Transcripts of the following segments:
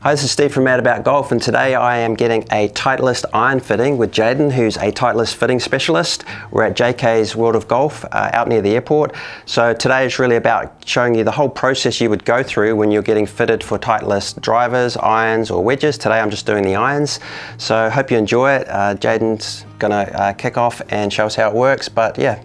Hi, this is Steve from Mad About Golf, and today I am getting a Titleist iron fitting with Jayden, who's a Titleist fitting specialist. We're at JK's World of Golf out near the airport. So today is really about showing you the whole process you would go through when you're getting fitted for Titleist drivers, irons or wedges. Today I'm just doing the irons. So hope you enjoy it. Jayden's gonna kick off and show us how it works, but yeah.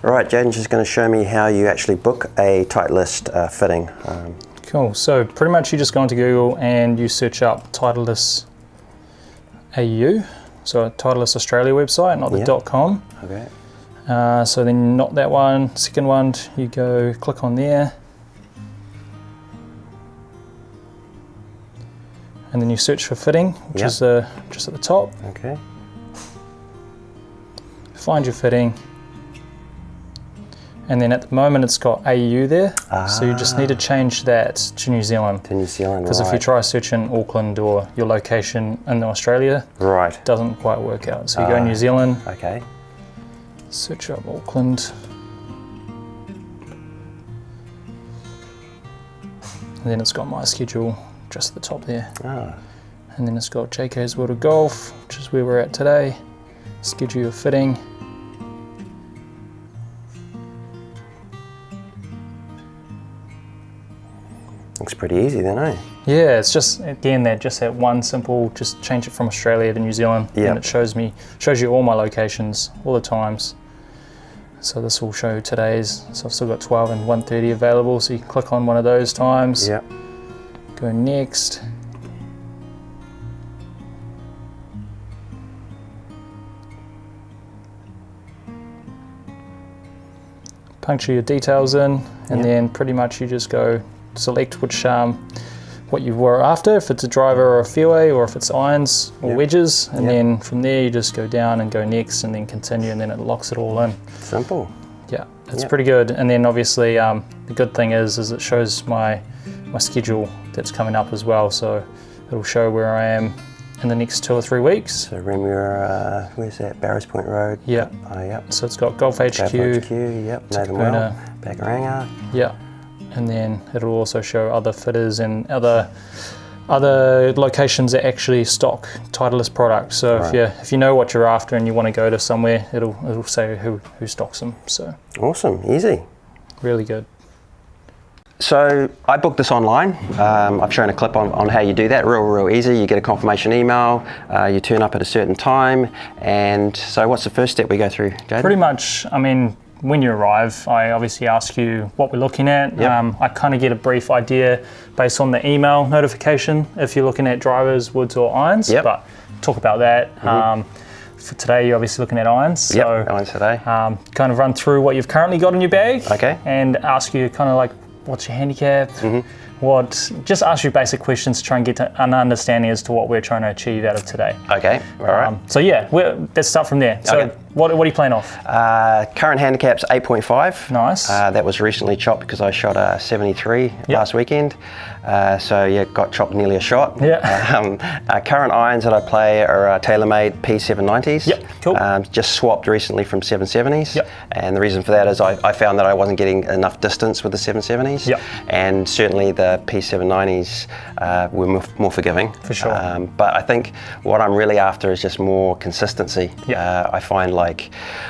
Alright, Jayden's just going to show me how you actually book a Titleist fitting. Cool, so pretty much you just go into Google and you search up Titleist AU, so a Titleist Australia website, not the .com. Okay. So then not that one, second one, you go click on there. And then you search for fitting, which is just at the top. Okay. Find your fitting. And then at the moment it's got AU there, so you just need to change that to New Zealand. To New Zealand, because if you try searching Auckland or your location in Australia, it doesn't quite work out. So you go New Zealand, search up Auckland, and then it's got my schedule just at the top there. And then it's got JK's World of Golf, which is where we're at today. Schedule your fitting. Looks pretty easy then, eh? Yeah, it's just, again, that one simple, just change it from Australia to New Zealand, and it shows you all my locations, all the times. So this will show today's, so I've still got 12 and 1:30 available, so you can click on one of those times. Go next. Puncture your details in, and then pretty much you just go select which what you were after, if it's a driver or a fairway, or if it's irons or wedges, and then from there you just go down and go next and then continue, and then it locks it all in. Simple. Yeah, it's pretty good. And then obviously the good thing is it shows my schedule that's coming up as well, so it'll show where I am in the next 2 or 3 weeks. So Remuera, where's that? Barrows Point Road. So it's got Golf HQ, Nathan Bagaranga. And then it'll also show other fitters and other locations that actually stock Titleist products. So if you know what you're after and you want to go to somewhere, it'll say who stocks them. So awesome, easy, really good. So I booked this online. I've shown a clip on how you do that. Real easy. You get a confirmation email. You turn up at a certain time. And so what's the first step we go through, Jayden? Pretty much, I mean, when you arrive, I obviously ask you what we're looking at. I kind of get a brief idea based on the email notification if you're looking at drivers, woods or irons, but talk about that. For today, you're obviously looking at irons. So irons today. Kind of run through what you've currently got in your bag and ask you kind of like, what's your handicap? Just ask you basic questions to try and get an understanding as to what we're trying to achieve out of today. So yeah, let's start from there. So what are you playing off? Current handicap's 8.5. Nice. That was recently chopped because I shot a 73 last weekend. So yeah, got chopped nearly a shot. Current irons that I play are TaylorMade P790s. Just swapped recently from 770s. And the reason for that is I found that I wasn't getting enough distance with the 770s. And certainly the P790s were more forgiving. For sure. But I think what I'm really after is just more consistency. I find like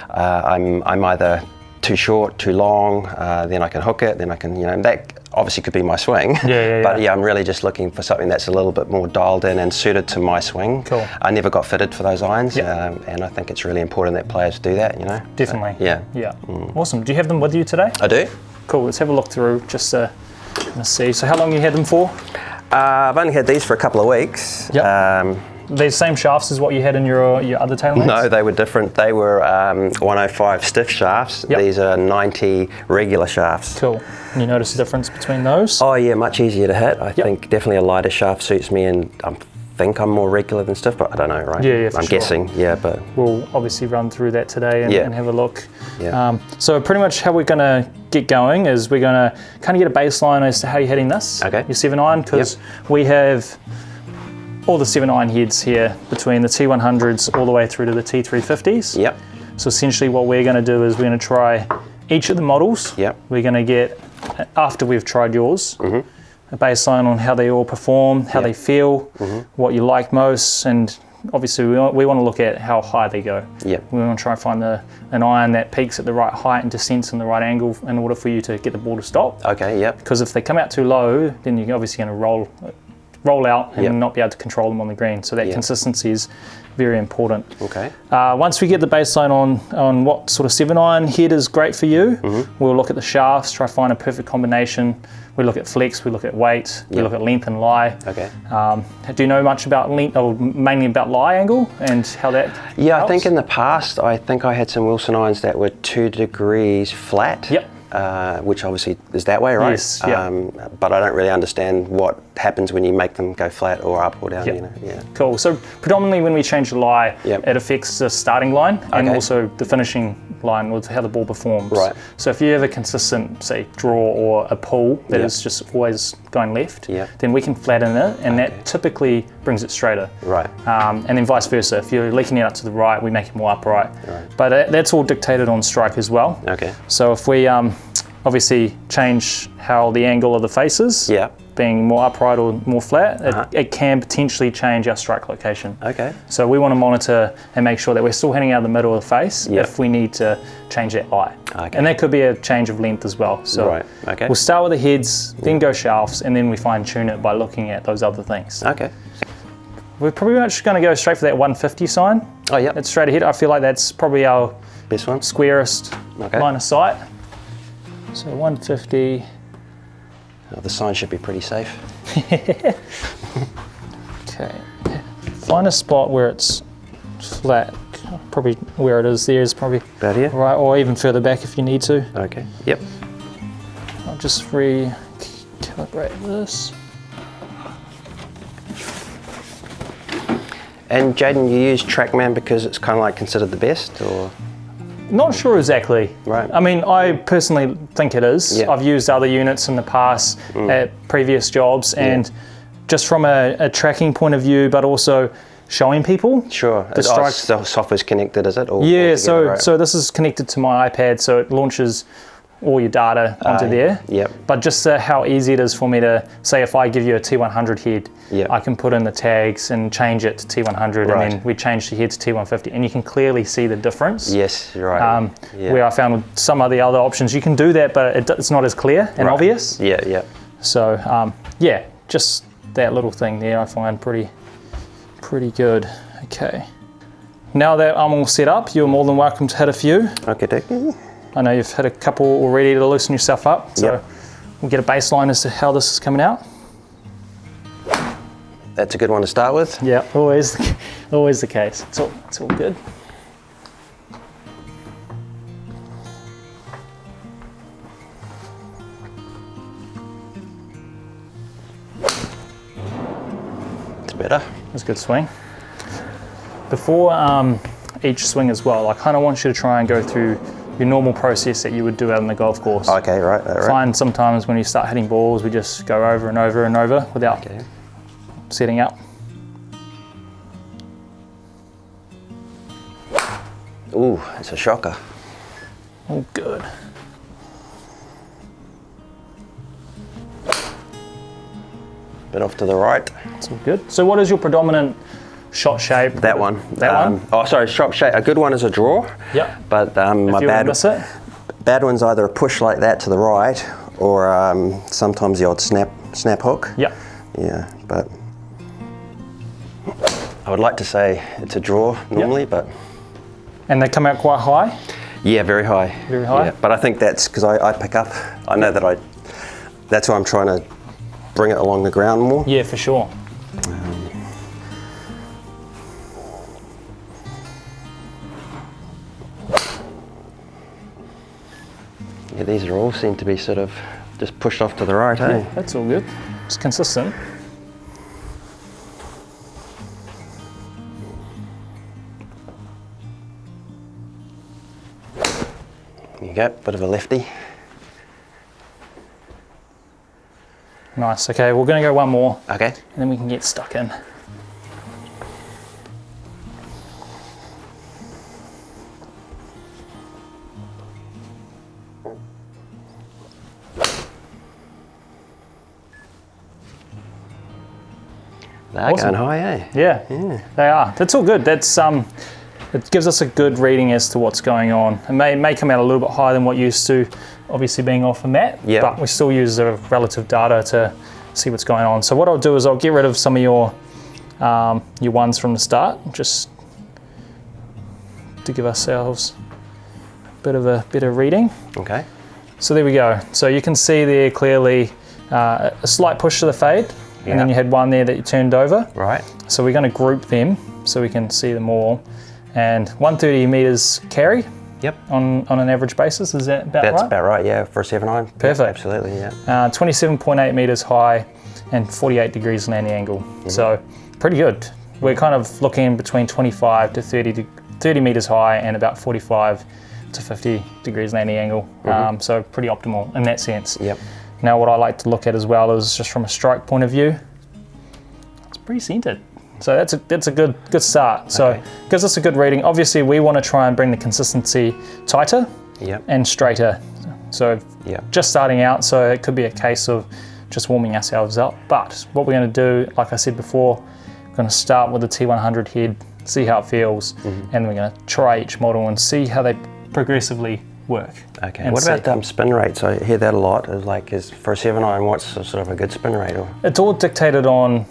I'm either too short, too long, then I can hook it, then I can, that obviously could be my swing. But I'm really just looking for something that's a little bit more dialed in and suited to my swing. I never got fitted for those irons, and I think it's really important that players do that, Definitely. So, Awesome. Do you have them with you today? I do. Cool, let's have a look through, just to see. So how long you had them for? I've only had these for a couple of weeks. The same shafts as what you had in your other TaylorMades? No, they were different. They were 105 stiff shafts. These are 90 regular shafts. Cool. And you notice the difference between those? Oh yeah, much easier to hit. I think definitely a lighter shaft suits me, and I'm think I'm more regular than stiff, but I don't know, right? Yeah, for I'm sure. guessing, yeah, but... We'll obviously run through that today and have a look. Yeah. So pretty much how we're going to get going is we're going to kind of get a baseline as to how you're hitting this, Okay. your 7-iron, because we have all the 7-iron heads here between the T100s all the way through to the T350s. Yep. So essentially what we're going to do is we're going to try each of the models. Yep. We're going to get, after we've tried yours, a baseline on how they all perform, how they feel, what you like most, and obviously we want to look at how high they go. Yep. We want to try and find an iron that peaks at the right height and descends in the right angle in order for you to get the ball to stop. Okay, yep. Because if they come out too low, then you're obviously going to roll out and not be able to control them on the green. So that consistency is very important. Okay. Once we get the baseline on what sort of 7-iron head is great for you, we'll look at the shafts, try to find a perfect combination. We look at flex, we look at weight, we look at length and lie. Okay. Do you know much about length, or mainly about lie angle and how that Yeah, helps? I think in the past, I had some Wilson irons that were 2 degrees flat. Yep. Which obviously is that way, right? Yes, yeah. But I don't really understand what happens when you make them go flat or up or down, Yep. you know, yeah. Cool. So predominantly when we change the lie, it affects the starting line and also the finishing line with how the ball performs. Right. So if you have a consistent, say, draw or a pull that is just always going left, then we can flatten it, and that typically brings it straighter. Right. And then vice versa. If you're leaking it out to the right, we make it more upright. Right. But that's all dictated on strike as well. Okay. So if we obviously change how the angle of the face is, being more upright or more flat, it can potentially change our strike location. Okay. So we want to monitor and make sure that we're still hitting out the middle of the face if we need to change that lie. Okay. And that could be a change of length as well. So we'll start with the heads, then go shafts, and then we fine tune it by looking at those other things. Okay. We're pretty much going to go straight for that 150 sign. Oh, yeah. That's straight ahead. I feel like that's probably our This one? squarest line of sight. So 150. Oh, the sign should be pretty safe. Okay. Find a spot where it's flat. Probably where it is there is probably About here? right, or even further back if you need to. Okay. Yep. I'll just recalibrate this. And Jayden, you use TrackMan because it's kind of like considered the best, or? Not sure exactly. Right. I mean, I personally think it is. Yeah. I've used other units in the past at previous jobs, and just from a tracking point of view, but also showing people. Sure. The strike. The software's connected, is it? All Yeah. together, So this is connected to my iPad, so it launches all your data onto there. Yep. But just how easy it is for me to say, if I give you a T100 head, I can put in the tags and change it to T100, and then we change the head to T150, and you can clearly see the difference. Yes, you're right. Where I found with some of the other options, you can do that, but it's not as clear and obvious. Yeah, yeah. So yeah, just that little thing there I find pretty good. Okay. Now that I'm all set up, you're more than welcome to hit a few. Okay, Dick. I know you've hit a couple already to loosen yourself up, so we'll get a baseline as to how this is coming out. That's a good one to start with. Yeah, always the case. It's all good. It's better. That's a good swing. Before each swing as well, I kind of want you to try and go through your normal process that you would do out on the golf course. Okay, right. Find sometimes when you start hitting balls, we just go over and over and over without setting up. Ooh, it's a shocker. Oh, good. Bit off to the right. It's all good. So what is your predominant shot shape? That one. That one? Oh, sorry, shot shape. A good one is a draw. Yep. But my bad one's either a push like that to the right, or sometimes the odd snap hook. Yep. Yeah, but I would like to say it's a draw normally, but. And they come out quite high? Yeah, very high. Very high? Yeah, but I think that's because I pick up. I know that that's why I'm trying to bring it along the ground more. Yeah, for sure. Yeah, these are all seem to be sort of just pushed off to the right, eh? That's all good. It's consistent. go, bit of a lefty. Nice. Okay, we're going to go one more. Okay. And then we can get stuck in. They're going high, eh? Yeah, they are. That's all good. That's it gives us a good reading as to what's going on. It may come out a little bit higher than what you're used to, obviously being off a mat, but we still use the relative data to see what's going on. So what I'll do is I'll get rid of some of your ones from the start, just to give ourselves a bit of a better reading. Okay. So there we go. So you can see there clearly a slight push to the fade. And then you had one there that you turned over. Right. So we're going to group them so we can see them all. And 130 meters carry. Yep. On an average basis, is that about right? That's about right, yeah, for a 7-iron. Perfect. Yeah, absolutely, yeah. 27.8 meters high and 48 degrees landing angle. So pretty good. We're kind of looking between 25 to 30 meters high and about 45 to 50 degrees landing angle. So pretty optimal in that sense. Yep. Now what I like to look at as well is just from a strike point of view, it's pretty centered. So that's a good start. So it gives us a good reading. Obviously we want to try and bring the consistency tighter and straighter. So just starting out, so it could be a case of just warming ourselves up. But what we're going to do, like I said before, we're going to start with the T100 head, see how it feels, and we're going to try each model and see how they progressively work. Okay. What about spin rates? I hear that a lot. Is for a 7-iron, what's sort of a good spin rate? Or? It's all dictated on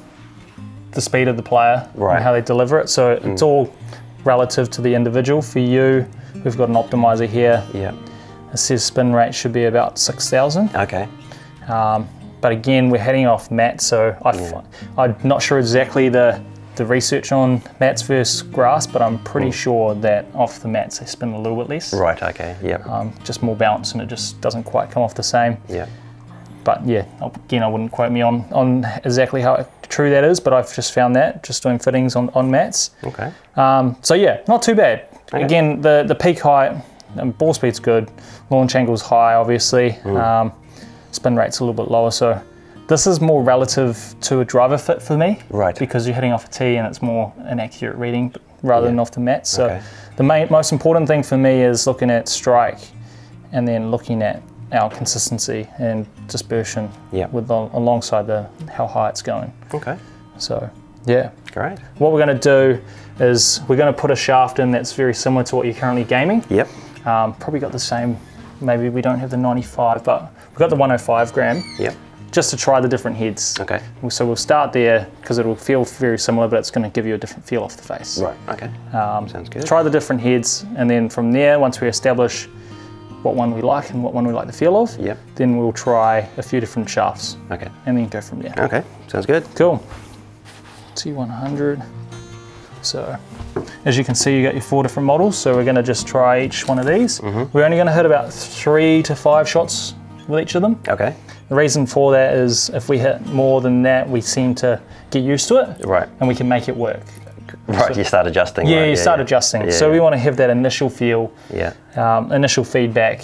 the speed of the player and how they deliver it. So it's all relative to the individual. For you, we've got an optimizer here. Yeah. It says spin rate should be about 6,000. Okay. But again, we're heading off mats, so I'm not sure exactly the research on mats versus grass, but I'm pretty sure that off the mats they spin a little bit less. Right, okay, yep. Just more bounce and it just doesn't quite come off the same. Yeah. But yeah, again, I wouldn't quote me on exactly how true that is, but I've just found that just doing fittings on mats. Okay. So yeah, not too bad. Okay. Again, the peak height, ball speed's good, launch angle's high, obviously. Spin rate's a little bit lower, so this is more relative to a driver fit for me, right? Because you're hitting off a tee and it's more an accurate reading rather than off the mat. So the most important thing for me is looking at strike and then looking at our consistency and dispersion with alongside how high it's going. Okay. So yeah. Great. What we're going to do is we're going to put a shaft in that's very similar to what you're currently gaming. Yep. Probably got the same. Maybe we don't have the 95, but we've got the 105 gram. Yep. Just to try the different heads. Okay. So we'll start there because it'll feel very similar, but it's going to give you a different feel off the face. Right. Okay. Sounds good. Try the different heads, and then from there, once we establish what one we like and what one we like the feel of, then we'll try a few different shafts. Okay. And then go from there. Okay. Sounds good. Cool. T100. So, as you can see, you got your 4 different models. So we're going to just try each one of these. We're only going to hit about 3 to 5 shots with each of them. Okay. The reason for that is if we hit more than that, we seem to get used to it. Right. And we can make it work. Right, so, you start adjusting. Yeah, you start adjusting. Yeah, so we want to have that initial feel, initial feedback,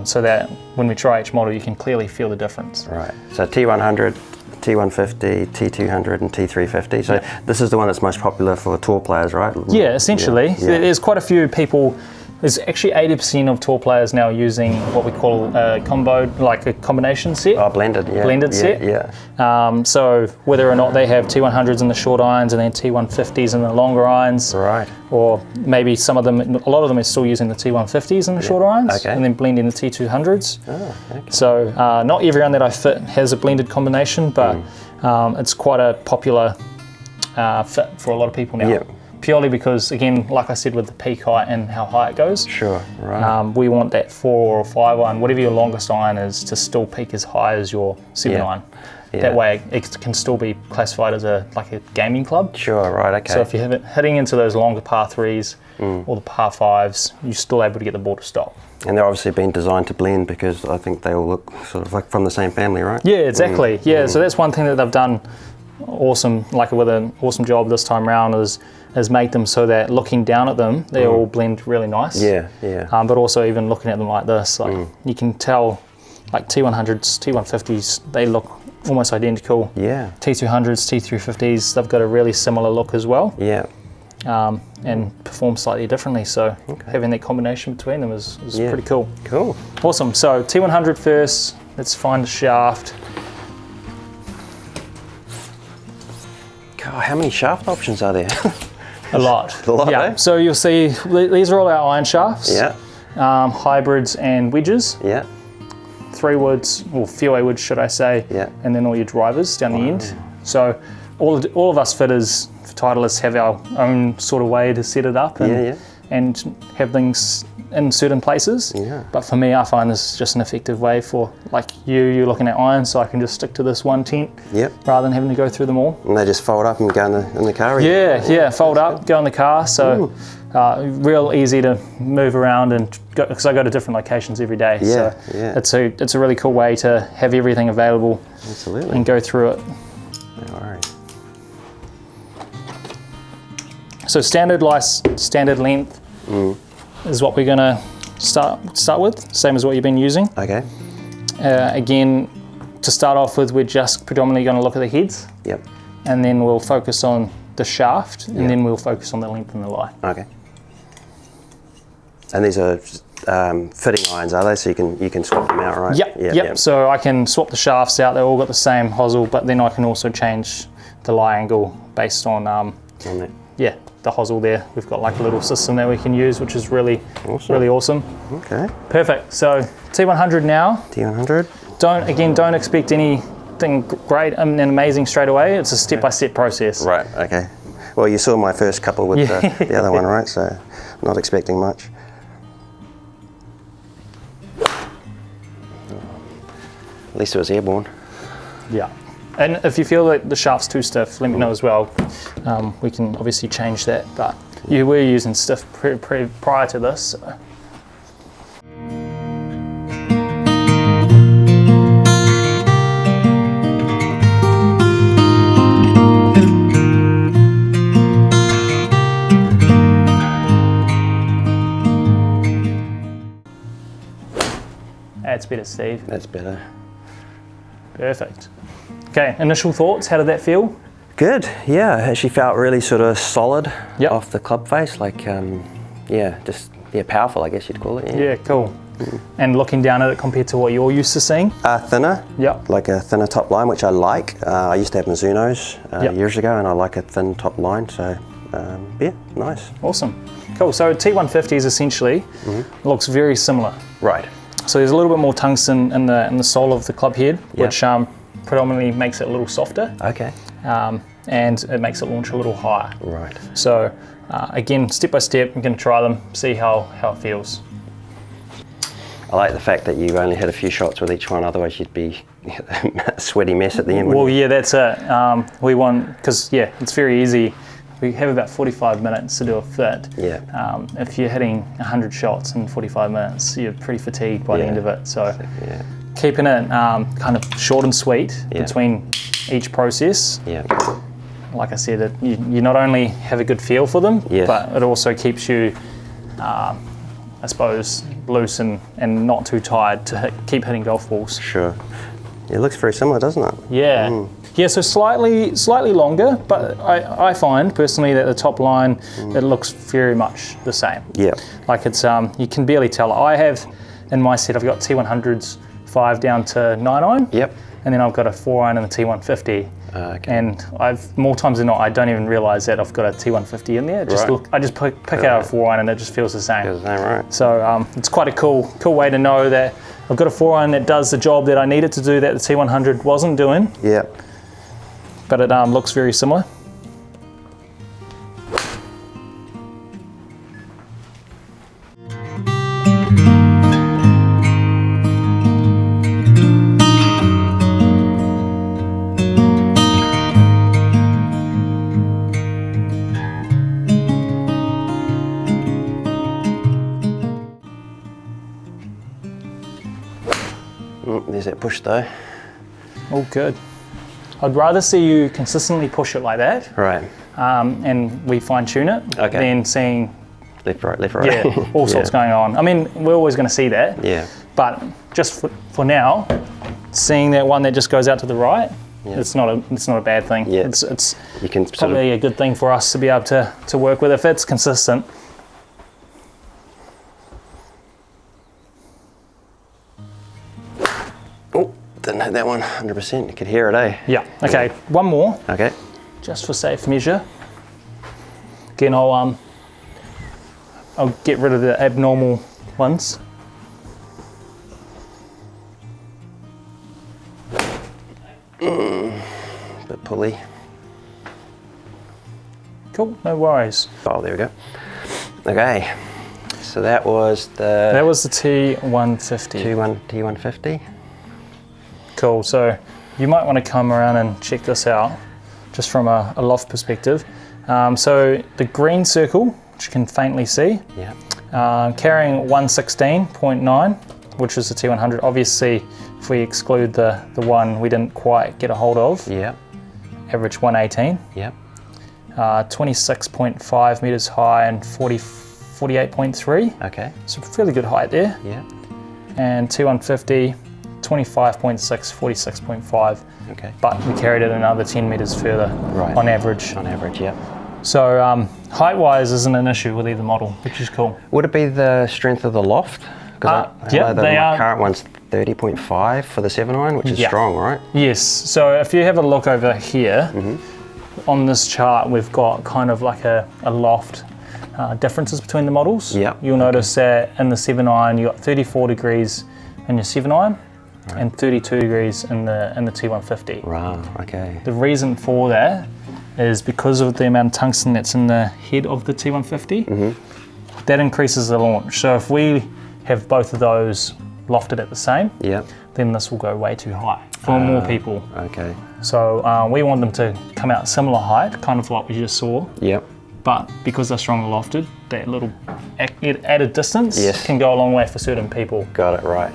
so that when we try each model, you can clearly feel the difference. Right. So T100, T150, T200 and T350. So this is the one that's most popular for tour players, right? Yeah, essentially. There's quite a few people. There's actually 80% of tour players now using what we call a combo, like a combination set. Oh, blended, yeah. Blended set. Yeah. So whether or not they have T100s in the short irons and then T150s in the longer irons. Right. Or maybe some of them, a lot of them are still using the T150s in the short irons and then blending the T200s. Oh, okay. So not everyone that I fit has a blended combination, but it's quite a popular fit for a lot of people now. Yep. Purely because, again, like I said, with the peak height and how high it goes, sure, right. We want that 4 or 5 iron, whatever your longest iron is, to still peak as high as your 7 iron. Yeah. That way, it can still be classified as a gaming club. Sure, right, okay. So if you're hitting into those longer par 3s or the par 5s, you're still able to get the ball to stop. And they're obviously been designed to blend because I think they all look sort of like from the same family, right? Yeah, exactly. Yeah, so that's one thing that they've done awesome, like with an awesome job this time around, is make them so that looking down at them, they all blend really nice. Yeah, yeah. But also even looking at them like this, like you can tell, like T100s, T150s, they look almost identical. Yeah. T200s, T350s, they've got a really similar look as well. Yeah. And perform slightly differently. So having that combination between them is pretty cool. Cool. Awesome. So T100 first. Let's find the shaft. God, how many shaft options are there? A lot. A lot, yeah. eh? So you'll see these are all our iron shafts. Yeah. Hybrids and wedges. Yeah. 3 woods, or fairway woods, should I say? Yeah. And then all your drivers down the end. So all of us fitters, Titleists, have our own sort of way to set it up and have things in certain places. Yeah. But for me, I find this is just an effective way for, like you're looking at iron, so I can just stick to this one tent rather than having to go through them all. And they just fold up and go in the car? Yeah, fold up, go in the car. So real easy to move around and go, because I go to different locations every day. So it's a really cool way to have everything available. Absolutely. And go through it. No worries. So standard length is what we're going to start with, same as what you've been using. Okay. Again, to start off with, we're just predominantly going to look at the heads. Yep. And then we'll focus on the shaft, and then we'll focus on the length and the lie. Okay. And these are fitting irons, are they? So you can swap them out, right? Yep. So I can swap the shafts out. They're all got the same hosel, but then I can also change the lie angle based on the hosel there. We've got like a little system that we can use, which is really awesome. Okay. Perfect. So T100 now. T100. Don't expect anything great and amazing straight away. It's a step-by-step process. Right. Okay. Well, you saw my first couple with the other one, right? So not expecting much. At least it was airborne. Yeah. And if you feel that the shaft's too stiff, let me know as well. We can obviously change that, but you were using stiff prior to this. So. That's better, Steve. That's better. Perfect. Okay, initial thoughts, how did that feel? Good, yeah, actually felt really sort of solid off the club face, like, powerful, I guess you'd call it. Yeah, cool. And looking down at it compared to what you're used to seeing? Thinner, like a thinner top line, which I like. I used to have Mizuno's years ago, and I like a thin top line, so nice. Awesome, cool. So T150s essentially looks very similar. Right. So there's a little bit more tungsten in the sole of the club head, which predominantly makes it a little softer. Okay. And it makes it launch a little higher. Right. So again, step by step, I'm going to try them, see how it feels. I like the fact that you only had a few shots with each one, otherwise you'd be a sweaty mess at the end. Well, yeah, that's it. We want, because it's very easy. We have about 45 minutes to do a fit. Yeah. If you're hitting 100 shots in 45 minutes, you're pretty fatigued by the end of it. So keeping it kind of short and sweet between each process. Yeah. Like I said, you not only have a good feel for them, but it also keeps you, I suppose, loose and not too tired to keep hitting golf balls. Sure. It looks very similar, doesn't it? Yeah. Yeah, so slightly longer, but I find personally that the top line, it looks very much the same. Yeah. Like it's, you can barely tell. I have, in my set, I've got T100s 5 down to 9 iron. Yep. And then I've got a 4 iron and a T150. Okay. And more times than not, I don't even realise that I've got a T150 in there. I just pick out a 4 iron and it just feels the same. Feels the same, right. So it's quite a cool way to know that I've got a 4 iron that does the job that I needed to do that the T100 wasn't doing. Yep. But it looks very similar. There's that push though. All good. I'd rather see you consistently push it like that, Right. and we fine tune it, than seeing left, right. all sorts going on. I mean, we're always going to see that. Yeah. But just for now, seeing that one that just goes out to the right, it's not a bad thing. Yeah. It's You can probably a good thing for us to be able to work with if it's consistent. Oh, didn't hit that one 100%. You could hear it, eh? Yeah. Okay. One more, Okay. just for safe measure. Again, I'll get rid of the abnormal ones. Bit pulley. Cool. No worries. Oh, there we go. Okay. So that was the That was the T150. T150. Cool. So you might want to come around and check this out, just from a loft perspective. So the green circle, which you can faintly see, carrying 116.9, which is the T100. Obviously, if we exclude the one we didn't quite get a hold of, Yeah. average 118. Yeah. 26.5 meters high and 48.3. Okay. So fairly good height there. Yeah. And T150, 25.6, 46.5. Okay. But we carried it another 10 meters further on average. On average, yeah. So height-wise isn't an issue with either model, which is cool. Would it be the strength of the loft? Because yeah, my current one's 30.5 for the 7-iron, which is strong, right? Yes. So if you have a look over here, on this chart, we've got kind of like a loft differences between the models. Yeah. You'll notice that in the 7-iron, you got 34 degrees in your 7-iron and 32 degrees in the T150. Right, okay. The reason for that is because of the amount of tungsten that's in the head of the T150, that increases the launch. So if we have both of those lofted at the same, then this will go way too high for more people. Okay. So we want them to come out similar height, kind of like we just saw. Yep. But because they're strongly lofted, that little added distance can go a long way for certain people. Got it, right.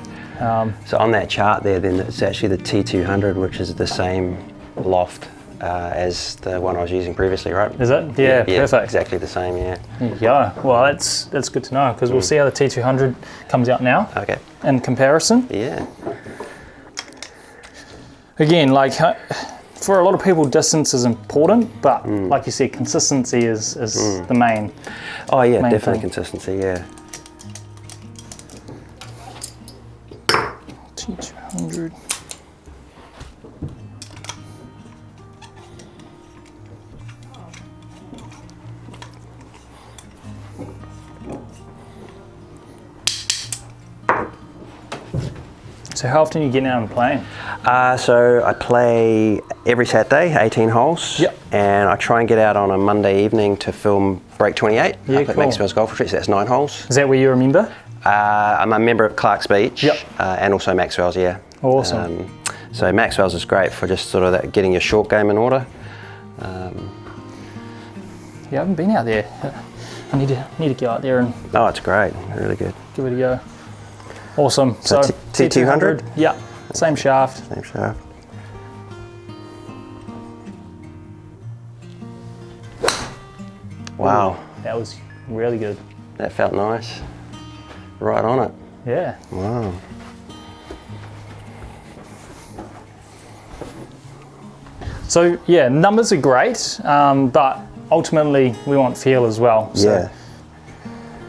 So on that chart there, then it's actually the T200, which is the same loft as the one I was using previously, right? Is it? Yeah, perfect. Exactly the same, yeah. Yeah, well that's good to know, because we'll see how the T200 comes out now. Okay. In comparison. Yeah. Again, like for a lot of people, distance is important, but like you said, consistency is the main. Oh yeah, main definitely thing. consistency, yeah. T200. So how often are you getting out and playing? So I play every Saturday, 18 holes. Yep. And I try and get out on a Monday evening to film Break 28 Yeah, up at cool. Maxwells Golf Retreat, so that's 9 holes. Is that where you're a member? I'm a member of Clark's Beach. Yep. And also Maxwells, yeah. Awesome. So Maxwells is great for just sort of that, getting your short game in order. Yeah, I haven't been out there. I need to get out there and Oh, it's great, really good. give it a go. Awesome. So T200? Yeah, same shaft. Same shaft. Wow, That was really good. that felt nice. Right on it. Yeah. Wow. So yeah, numbers are great, but ultimately we want feel as well. So Yeah.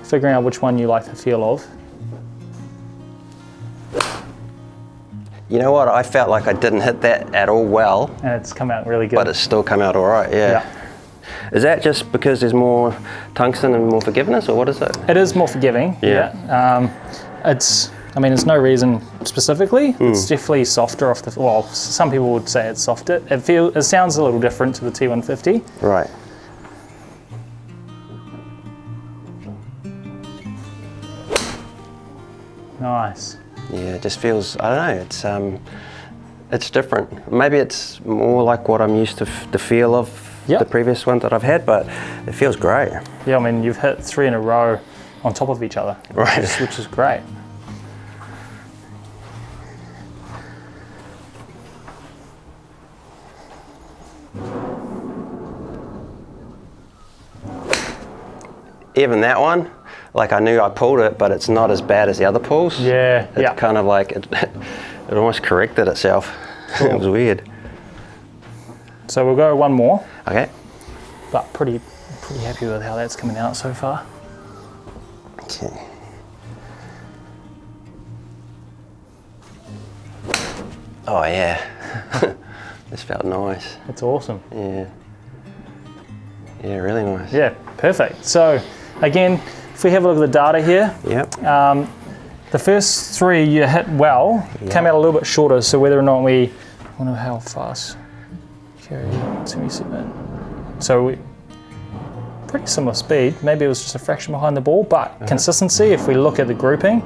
figuring out which one you like the feel of. You know what? I felt like I didn't hit that at all well, And it's come out really good. but it's still come out all right. Yeah. Is that just because there's more tungsten and more forgiveness, or what is it? It is more forgiving. Yeah. There's no reason specifically. It's definitely softer off the. Well, some people would say it's softer. It sounds a little different to the T150. Right. Nice. Yeah, it just feels, I don't know, it's different. Maybe it's more like what I'm used to the feel of the previous one that I've had, but it feels great. Yeah, I mean, you've hit 3 in a row on top of each other, Right. which is great. even that one, like I knew I pulled it, but it's not as bad as the other pulls. Yeah, It's kind of like, it almost corrected itself. Cool. It was weird. So we'll go one more. Okay. But pretty happy with how that's coming out so far. Okay. Oh yeah, this felt nice. That's awesome. Yeah. Yeah, really nice. Yeah, perfect. So again, if we have a look at the data here, Yep. the first 3 you hit well, came out a little bit shorter, so whether or not I wonder how fast, carry 27. So we, pretty similar speed, maybe it was just a fraction behind the ball, but consistency, if we look at the grouping,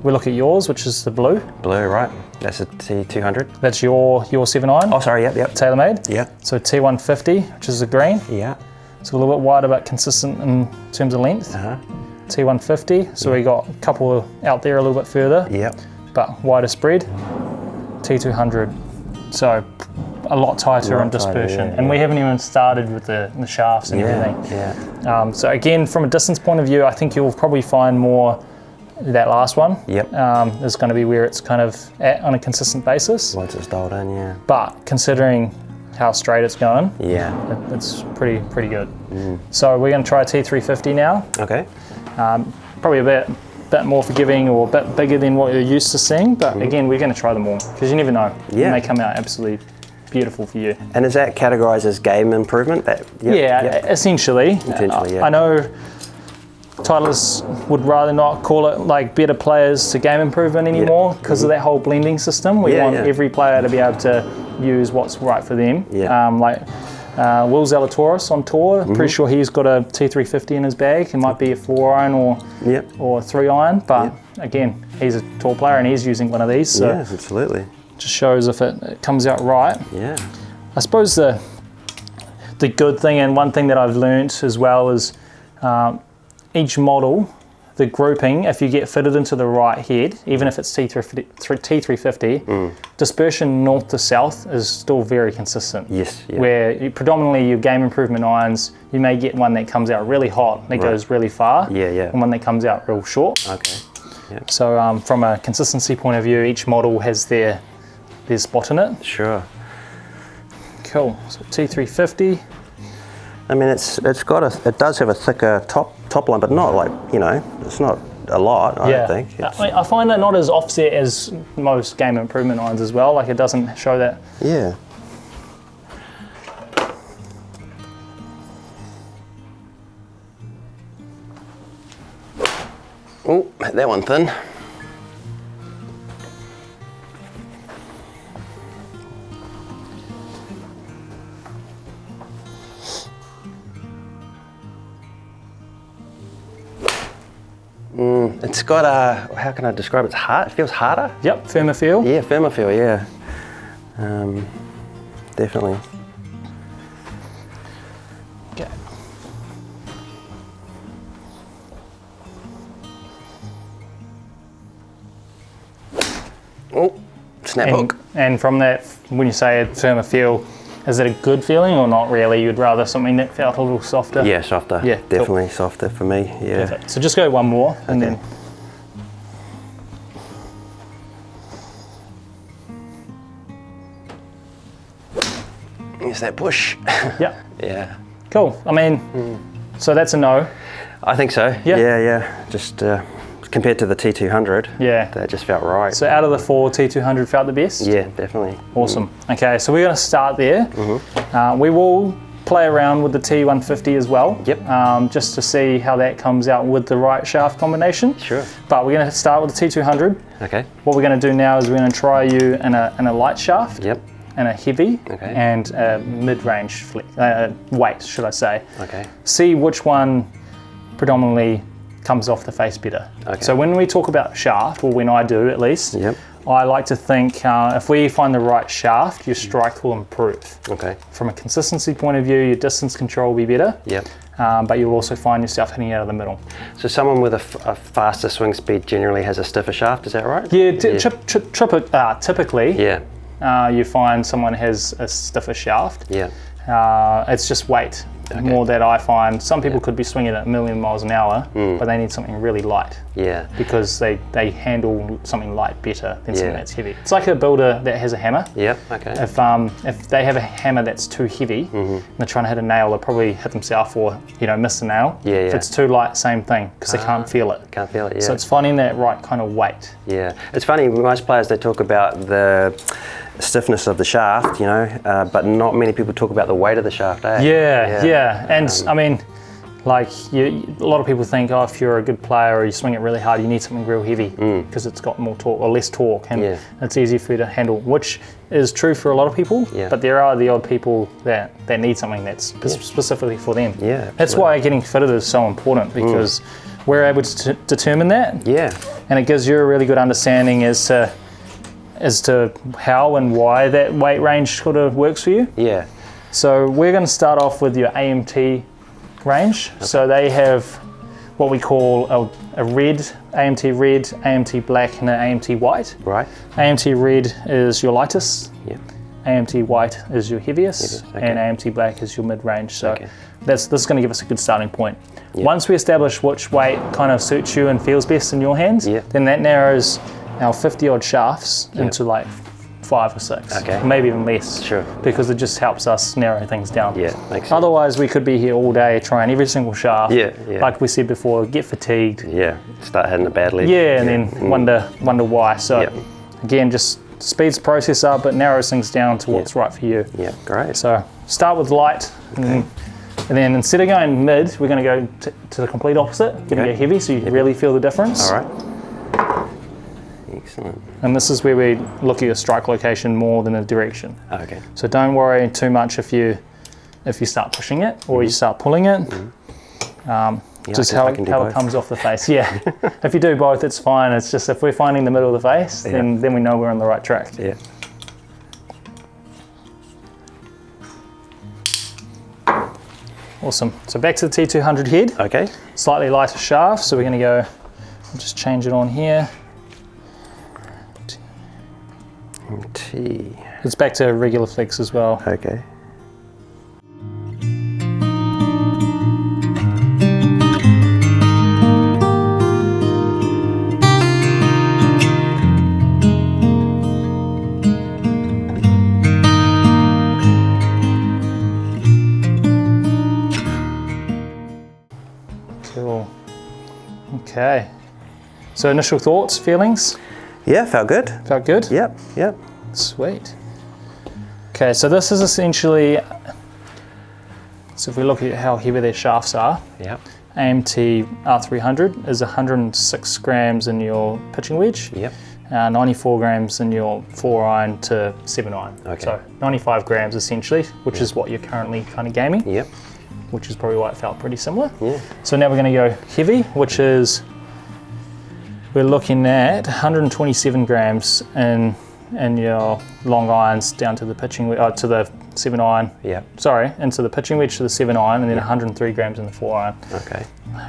we look at yours, which is the blue. Blue, right? That's a T200. That's your 7-iron. Oh, sorry, yep. TaylorMade. Yep. So T150, which is the green. Yeah. So a little bit wider but consistent in terms of length. T150, so we got a couple out there a little bit further, Yep. but wider spread. T200, so a lot tighter in dispersion. Yeah, and we haven't even started with the shafts and everything. Yeah. So again, from a distance point of view, I think you'll probably find more that last one. Yep. Is going to be where it's kind of at on a consistent basis. Once it's dialed in, yeah. But considering how straight it's going, Yeah. it's pretty good. So we're going to try a T350 now. Okay. Probably a bit more forgiving or a bit bigger than what you're used to seeing, but again, we're going to try them all because you never know. Yeah. It may come out absolutely beautiful for you. And is that categorized as game improvement? Essentially. Potentially, yeah. I know Titleist would rather not call it like better players to game improvement anymore because of that whole blending system. We want every player to be able to use what's right for them. Yeah. Like Will Zalatoris on tour, pretty sure he's got a T350 in his bag. It might be a 4-iron or 3-iron, but again, he's a tour player and he's using one of these. So yeah, absolutely. just shows if it comes out right. Yeah. I suppose the good thing, and one thing that I've learnt as well, is each model, the grouping, if you get fitted into the right head, even if it's T350, dispersion north to south is still very consistent. Yes. Yeah. Where predominantly your game improvement irons, you may get one that comes out really hot, that goes really far, and one that comes out real short. Okay. Yeah. So from a consistency point of view, each model has their spot in it. Sure. Cool. So T350. I mean, it does have a thicker top line, but not like, it's not a lot. I don't think. I find that not as offset as most game improvement irons as well. Like it doesn't show that. Yeah. Oh, hit that one thin. It's got a, how can I describe it? It's hard. It feels harder. Yep, firmer feel. Yeah, firmer feel, yeah. Definitely. Okay. Oh, snap hook. And from that, when you say a firmer feel, is it a good feeling or not really? You'd rather something that felt a little softer? Yeah, softer. Yeah, definitely softer for me. Yeah. Perfect. So just go one more and then. Is that push? Yeah. Yeah. Cool. I mean, so that's a no. I think so. Yeah. Yeah. Just compared to the T200. Yeah. That just felt right. So out of the 4, T200 felt the best? Yeah, definitely. Awesome. Okay, so we're going to start there. We will play around with the T150 as well. Yep. Just to see how that comes out with the right shaft combination. Sure. But we're going to start with the T200. Okay. What we're going to do now is we're going to try you in a light shaft. Yep. And a heavy, Okay. and a mid-range weight, should I say. Okay. See which one predominantly comes off the face better. Okay. So when we talk about shaft, or when I do at least, Yep. I like to think if we find the right shaft, your strike will improve. Okay. From a consistency point of view, your distance control will be better. Yep. But you'll also find yourself hitting out of the middle. So someone with a faster swing speed generally has a stiffer shaft, is that right? Yeah, typically, Yeah. you find someone has a stiffer shaft. Yeah. It's just weight. more that I find. Some people could be swinging at 1,000,000 miles an hour, but they need something really light. Yeah. Because they handle something light better than something that's heavy. It's like a builder that has a hammer. Yeah. Okay. If they have a hammer that's too heavy and they're trying to hit a nail, they'll probably hit themselves or miss the nail. Yeah. If it's too light, same thing, because they can't feel it. Can't feel it. Yeah. So it's finding that right kind of weight. Yeah. It's funny. Most players, they talk about the stiffness of the shaft, but not many people talk about the weight of the shaft. Yeah. And I mean, like a lot of people think, oh, if you're a good player or you swing it really hard, you need something real heavy because it's got more torque or less torque, and it's easier for you to handle, which is true for a lot of people. But there are the odd people that need something that's specifically for them. Yeah. That's why getting fitted is so important, because we're able to determine that. Yeah. And it gives you a really good understanding as to how and why that weight range sort of works for you. Yeah. So we're going to start off with your AMT range. Okay. So they have what we call a red, AMT red, AMT black, and an AMT white. Right. AMT red is your lightest. Yeah. AMT white is your heaviest, and AMT black is your mid-range. So this is going to give us a good starting point. Yep. Once we establish which weight kind of suits you and feels best in your hands, then that narrows our 50 odd shafts into like 5 or 6, maybe even less. Sure. Because it just helps us narrow things down. Yeah, makes sense. Otherwise, we could be here all day trying every single shaft. Yeah. Like we said before, get fatigued. Yeah. Start hitting it badly. Yeah, and then wonder why. So again, just speeds the process up, but narrows things down to what's right for you. Yeah, great. So start with light, and then instead of going mid, we're going to go to the complete opposite. We're going to go heavy, so you really feel the difference. All right. Excellent. And this is where we look at your strike location more than the direction. Okay. So don't worry too much if you start pushing it or you start pulling it. Just how it comes off the face. Yeah. If you do both, it's fine. It's just if we're finding the middle of the face, then we know we're on the right track. Yeah. Awesome. So back to the T200 head. Okay. Slightly lighter shaft. So we're going to go, just change it on here. T. It's back to regular flex as well. Okay. Cool. Okay. So initial thoughts, feelings? Yeah, felt good. Felt good? Yep. Sweet. Okay, so this is essentially, so if we look at how heavy their shafts are, AMT R300 is 106 grams in your pitching wedge, 94 grams in your 4-iron to 7-iron. Okay. So 95 grams essentially, which is what you're currently kind of gaming, which is probably why it felt pretty similar. So now we're going to go heavy, which is, we're looking at 127 grams in your long irons down to the pitching to the 7-iron. Sorry, into the pitching wedge to the 7-iron, and then 103 grams in the 4-iron. Okay.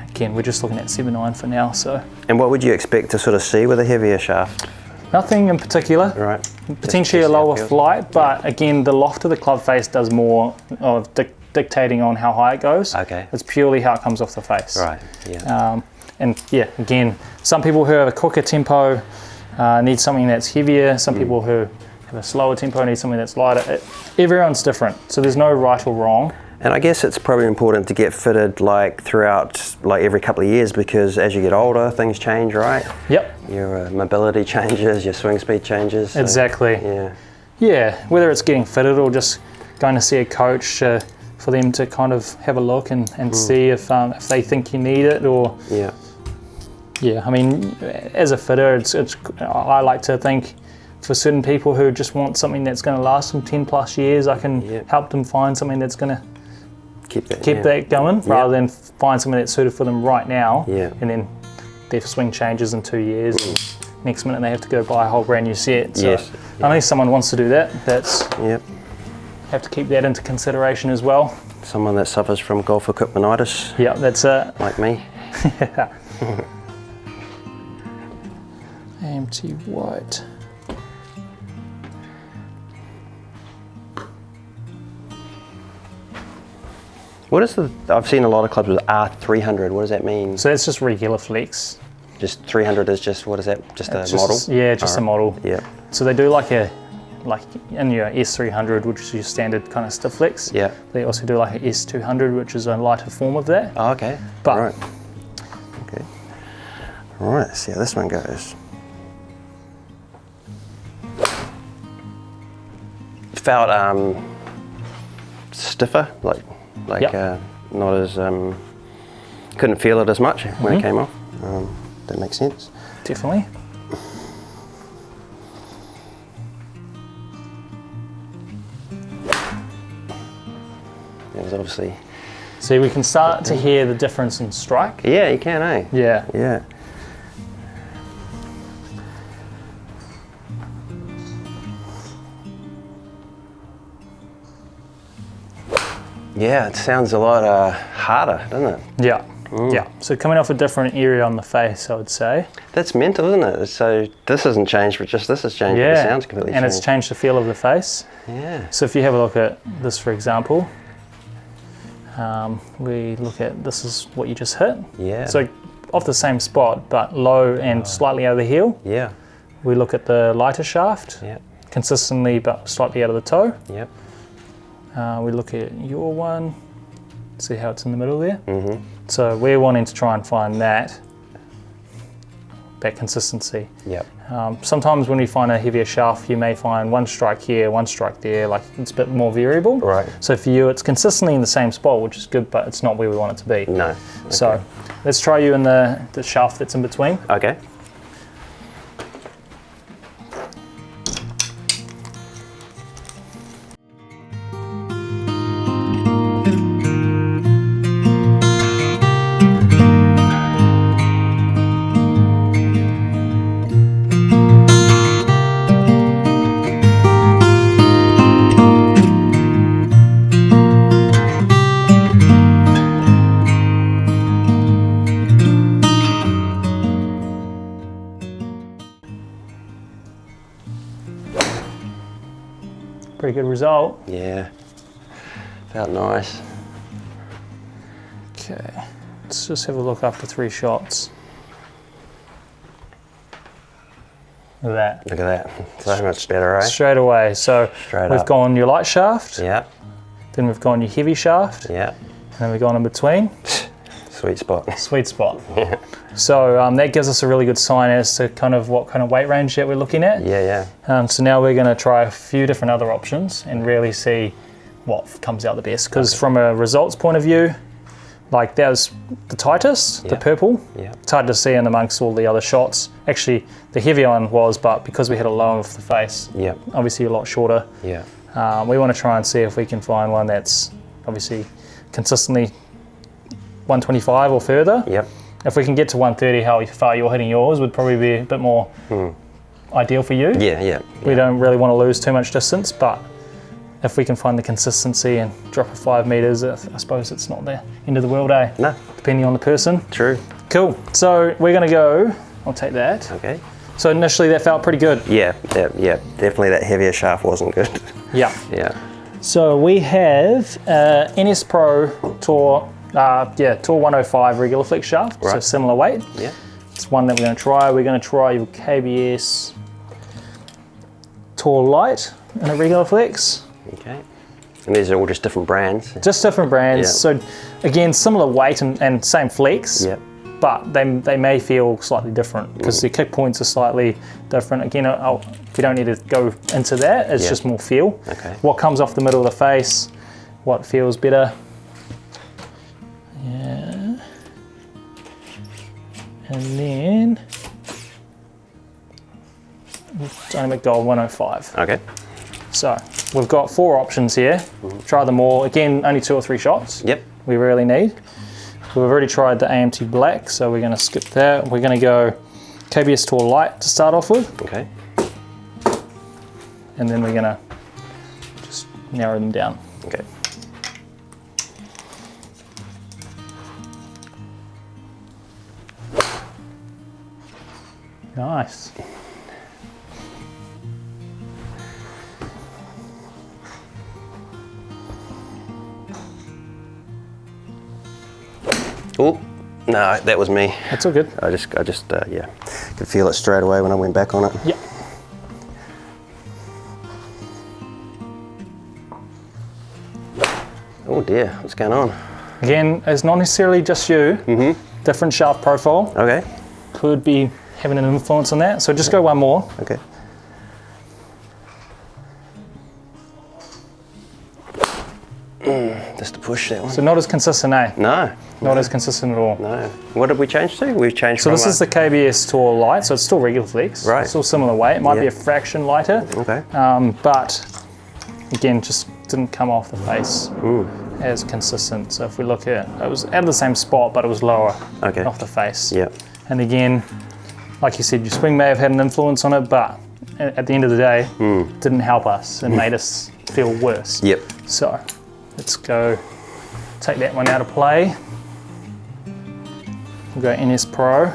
Again, we're just looking at 7-iron for now. So. And what would you expect to sort of see with a heavier shaft? Nothing in particular. Right. Potentially just a lower flight, but again, the loft of the club face does more of dictating on how high it goes. Okay. It's purely how it comes off the face. Right. Yeah. And again, some people who have a quicker tempo need something that's heavier. Some people who have a slower tempo need something that's lighter. Everyone's different, so there's no right or wrong. And I guess it's probably important to get fitted like throughout, like every couple of years, because as you get older, things change, right? Yep. Your mobility changes, your swing speed changes. So, exactly. Yeah. Yeah, whether it's getting fitted or just going to see a coach for them to kind of have a look and see if they think you need it or. Yeah. Yeah, I mean, as a fitter, I like to think for certain people who just want something that's going to last them 10 plus years, I can help them find something that's going to keep that going rather than find something that's suited for them right now. Yeah. And then their swing changes in 2 years. And next minute they have to go buy a whole brand new set. So unless someone wants to do that, have to keep that into consideration as well. Someone that suffers from golf equipmentitis. Yeah, that's it. Like me. AMT white. What is I've seen a lot of clubs with R300. What does that mean? So that's just regular flex. Just 300 is just, what is that? Just a model? Yeah, just a model. Yeah. So they do like in your S300, which is your standard kind of stiff flex. Yeah. They also do like a S200, which is a lighter form of that. Oh, okay. But right. Okay. All right, let's see how this one goes. Felt stiffer, like yep. not as couldn't feel it as much when it came off. That makes sense. Definitely. It was obviously. See, we can start to hear the difference in strike. Yeah, you can, eh? Yeah. Yeah. Yeah, it sounds a lot harder, doesn't it? Yeah. Yeah. So coming off a different area on the face, I would say. That's mental, isn't it? So this hasn't changed, but just this has changed. Yeah. But the sound's completely and changed. it's changed the feel of the face. Yeah. So if you have a look at this, for example, we look at, this is what you just hit. Yeah. So off the same spot, but low and slightly over the heel. Yeah. We look at the lighter shaft. Yeah. Consistently, but slightly out of the toe. Yep. We look at your one, see how it's in the middle there. Mm-hmm. So we're wanting to try and find that consistency. Yep. Sometimes when we find a heavier shaft, you may find one strike here, one strike there, like it's a bit more variable. Right. So for you, it's consistently in the same spot, which is good, but it's not where we want it to be. No. Okay. So let's try you in the shaft that's in between. Okay. Pretty good result. Yeah. Felt nice. Okay, let's just have a look after 3 shots. Look at that. Look at that. So much better, eh? Straight away. So Straight we've up. gone your light shaft, Yeah. then we've gone your heavy shaft, Yeah. and then we've gone in between. Sweet spot. Sweet spot. Yeah. So that gives us a really good sign as to kind of what kind of weight range that we're looking at. Yeah, yeah. So now we're going to try a few different other options and really see what comes out the best. Because from a results point of view, like that was the tightest, the purple. Yeah. It's hard to see in amongst all the other shots. Actually, the heavier one was, but because we had a low off the face, Yeah. obviously a lot shorter. Yeah. We want to try and see if we can find one that's obviously consistently 125 or further. Yep. If we can get to 130, how far you're hitting yours would probably be a bit more ideal for you. Yeah, yeah. We don't really want to lose too much distance, but if we can find the consistency and drop it 5 meters, I suppose it's not the end of the world, eh? No. Depending on the person. True. Cool. So we're going to go, I'll take that. Okay. So initially that felt pretty good. Yeah, yeah, yeah. Definitely that heavier shaft wasn't good. Yeah. Yeah. So we have NS Pro Tour, Tour 105 regular flex shaft, so Right. similar weight. Yeah. It's one that we're going to try. We're going to try your KBS Tour Light in a regular flex. Okay. And these are all just different brands. Just different brands. Yeah. So again, similar weight and same flex, Yep. but they may feel slightly different because the kick points are slightly different. Again, we don't need to go into that. It's Yeah. just more feel. Okay. What comes off the middle of the face, what feels better. Yeah. And then Dynamic Gold 105. Okay. So we've got 4 options here. Try them all. Again, only 2 or 3 shots. Yep. We really need. We've already tried the AMT Black, so we're going to skip that. We're going to go KBS Tour Light to start off with, Okay. and then we're going to just narrow them down. Okay. Nice. Oh, no, that was me. That's all good. I just yeah, could feel it straight away when I went back on it. Yep. Oh dear, what's going on? Again, it's not necessarily just you. Different shaft profile Okay. could be having an influence on that. So just go one more. Okay. Just to push that one. So not as consistent, eh? No. Not as consistent at all. No. What did we change to? We've changed So from this is the KBS Tour Light, so it's still regular flex. Right. It's still similar weight. It might be Yeah. a fraction lighter. Okay. But again, just didn't come off the face as consistent. So if we look at it was at the same spot, but it was lower Okay. off the face. Yeah. And again, like you said, your swing may have had an influence on it, but at the end of the day, it didn't help us and made us feel worse. Yep. So let's go take that one out of play. We'll go NS Pro.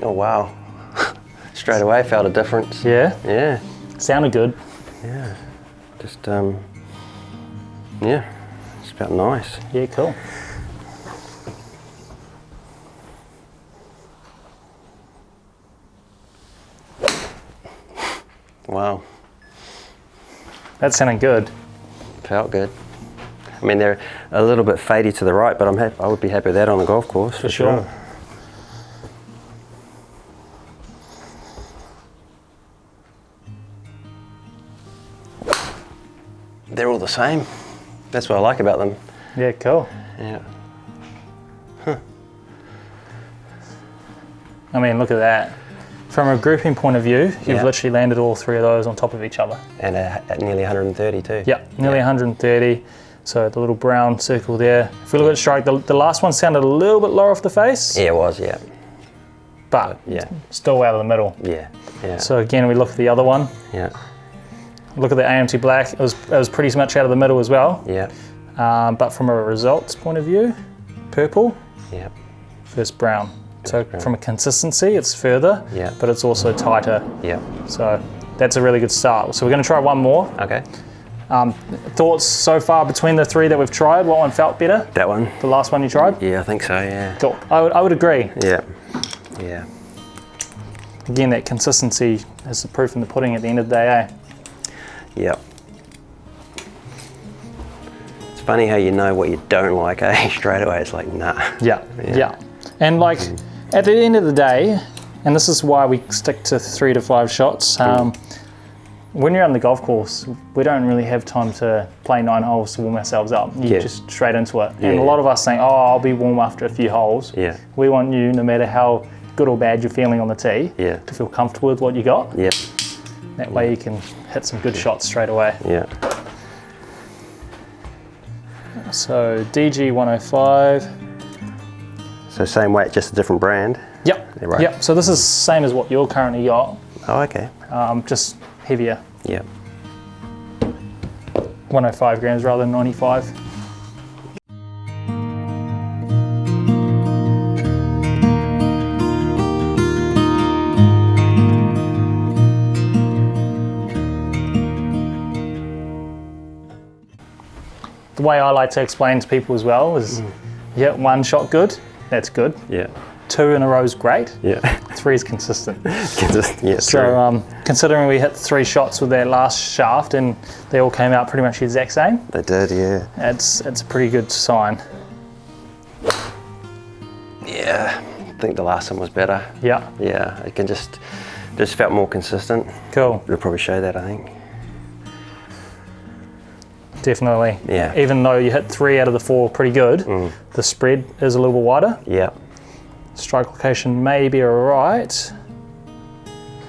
Oh wow. Straight away felt a difference. Yeah, Yeah. sounded good. Yeah. Just yeah. It's felt nice. Yeah, cool. Wow. That sounded good. Felt good. I mean, they're a little bit fadey to the right, but I would be happy with that on the golf course for sure. They're all the same. That's what I like about them. Yeah, cool. Yeah. I mean, look at that. From a grouping point of view, you've Yeah. literally landed all three of those on top of each other. And at nearly 130 too. Yep, nearly 130. So the little brown circle there. If we look at strike, the last one sounded a little bit lower off the face, Yeah, it was. Yeah. but Yeah. still out of the middle. Yeah. Yeah. So again, we look at the other one. Yeah. Look at the AMT black. It was pretty much out of the middle as well. Yeah. But from a results point of view, purple Yeah. versus brown. So brown. from a consistency, it's further, Yeah. but it's also tighter. Yeah. So that's a really good start. So we're going to try one more. Okay. Thoughts so far between the three that we've tried? What one felt better? That one. The last one you tried? Yeah, I think so. Yeah. Cool. I would agree. Yeah. Yeah. Again, that consistency is the proof in the pudding at the end of the day, eh? Yeah. It's funny how you know what you don't like, eh? Straight away, it's like, nah. Yeah. And like at the end of the day, and this is why we stick to 3 to 5 shots. When you're on the golf course, we don't really have time to play 9 holes to warm ourselves up. You just straight into it. And a lot of us think, oh, I'll be warm after a few holes. Yeah. We want you, no matter how good or bad you're feeling on the tee, Yeah. to feel comfortable with what you got. Yeah. That way you can hit some good shots straight away. Yeah. So DG 105. So same weight, just a different brand. Yep. Yeah, right. Yep. So this is same as what you're currently got, Oh, okay. just heavier. Yeah. 105 grams rather than 95. The way I like to explain to people as well is, yeah, 1 shot good, that's good. Yeah. 2 in a row is great. Yeah. 3 is consistent. Yeah. So considering we hit 3 shots with that last shaft and they all came out pretty much the exact same, They did. Yeah. it's a pretty good sign. Yeah. I think the last one was better. Yeah, Yeah. I can just felt more consistent. cool, It'll probably show that, I think. definitely. Yeah. Even though you hit 3 out of the 4 pretty good, the spread is a little bit wider. Yeah. Strike location may be alright.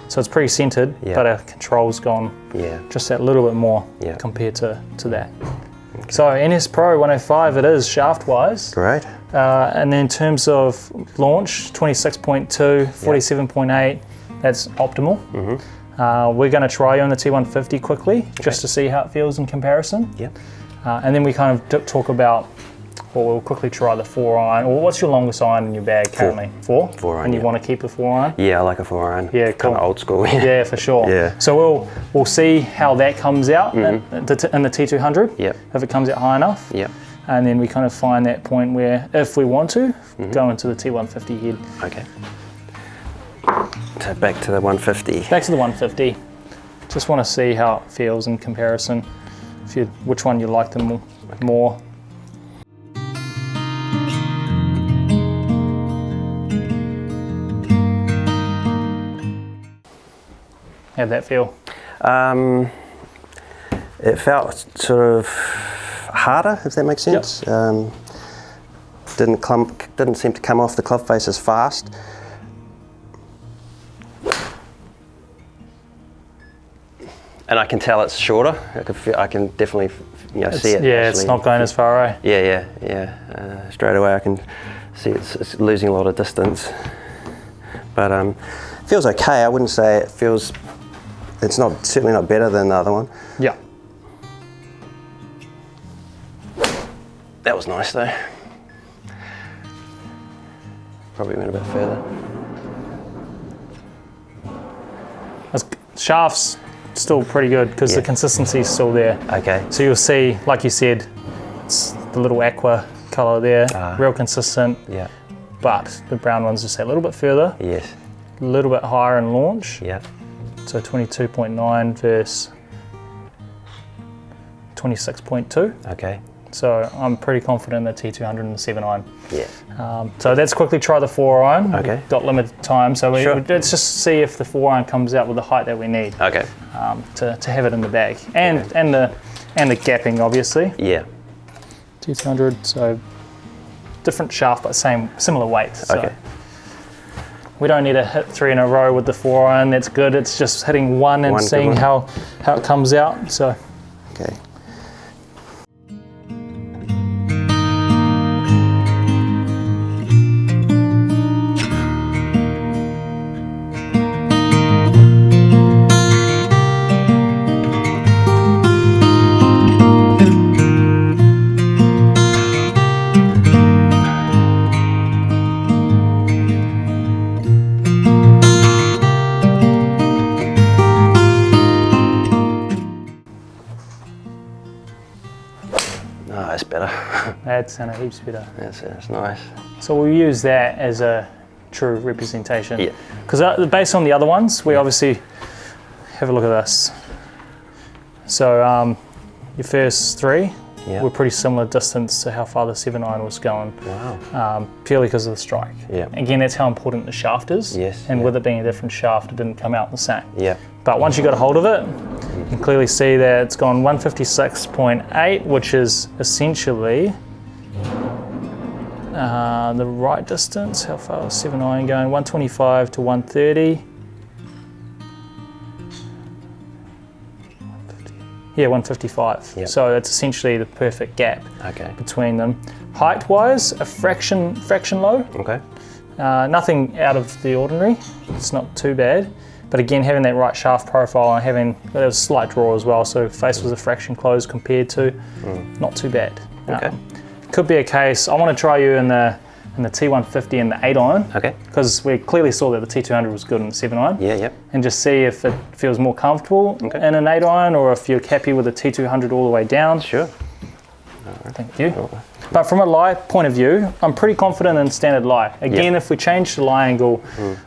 So it's pretty centered, Yeah. but our control's gone Yeah. just that little bit more Yeah. compared to that. Okay. So NS Pro 105 it is shaft-wise. Great. And then in terms of launch, 26.2, 47.8, that's optimal. We're going to try you on the T150 quickly, just to see how it feels in comparison. Yep. And then we kind of talk about Or we'll quickly try the 4-iron. Or what's your longest iron in your bag currently? 4? 4-iron. And you want to keep the 4-iron? Yeah, I like a 4-iron. Yeah, cool. Kind of old school. Yeah, for sure. Yeah. So we'll see how that comes out in the T200. Yep. If it comes out high enough. Yep. And then we kind of find that point where, if we want to, go into the T150 head. Okay. So back to the 150. Back to the 150. Just want to see how it feels in comparison. Which one you like the more. How'd that feel? It felt sort of harder, if that makes sense. Yep. Didn't seem to come off the club face as fast. And I can tell it's shorter. I can definitely see it. Yeah, it's not going as far, eh? Yeah. Straight away I can see it's losing a lot of distance. But it feels okay. I wouldn't say it feels. It's certainly not better than the other one. Yeah. That was nice though. Probably went a bit further. Shaft's still pretty good because the consistency is still there. Okay. So you'll see, like you said, it's the little aqua colour there, real consistent. Yeah. But the brown one's just a little bit further. Yes. A little bit higher in launch. Yeah. So 22.9 versus 26.2. Okay. So I'm pretty confident in the T200 and the 7-iron. Yeah. So let's quickly try the 4-iron. Okay. We've got limited time, so Sure. let's just see if the 4-iron comes out with the height that we need. Okay. To have it in the bag, and the gapping obviously. Yeah. T200, so different shaft but similar weight. So Okay. we don't need to hit 3 in a row with the 4-iron. That's good. It's just hitting one and seeing how it comes out. So. Okay. Oh, that's better. That sounded heaps better. That's nice. So we'll use that as a true representation. Yeah. Because based on the other ones, we obviously have a look at this. So your first 3 were pretty similar distance to how far the 7-iron was going. Wow. Purely because of the strike. Yeah. Again, that's how important the shaft is. Yes. And with it being a different shaft, it didn't come out the same. Yeah. But once you got a hold of it, you can clearly see that it's gone 156.8, which is essentially the right distance. How far is 7-iron going? 125 to 130. Yeah, 155. Yep. So it's essentially the perfect gap between them. Height-wise, a fraction low. Okay. Nothing out of the ordinary. It's not too bad. But again, having that right shaft profile and there was a slight draw as well, so face was a fraction closed compared to, not too bad. Okay. Could be a case, I want to try you in the T150 and the 8-iron. Okay. Because we clearly saw that the T200 was good in the 7-iron. Yeah, yep. And just see if it feels more comfortable in an 8-iron or if you're happy with the T200 all the way down. Sure. Thank you. But from a lie point of view, I'm pretty confident in standard lie. Again, if we change the lie angle,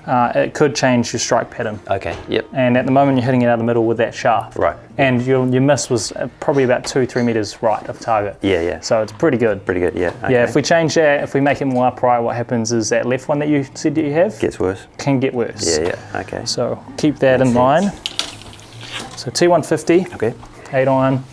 it could change your strike pattern. Okay, yep. And at the moment, you're hitting it out of the middle with that shaft. Right. And your miss was probably about 2-3 meters right of target. Yeah, yeah. So it's pretty good. Pretty good, yeah. Okay. Yeah, if we change that, if we make it more upright, what happens is that left one that you said that you have gets worse. Can get worse. Yeah, yeah. Okay. So keep that in mind. So T150. Okay. 8-iron.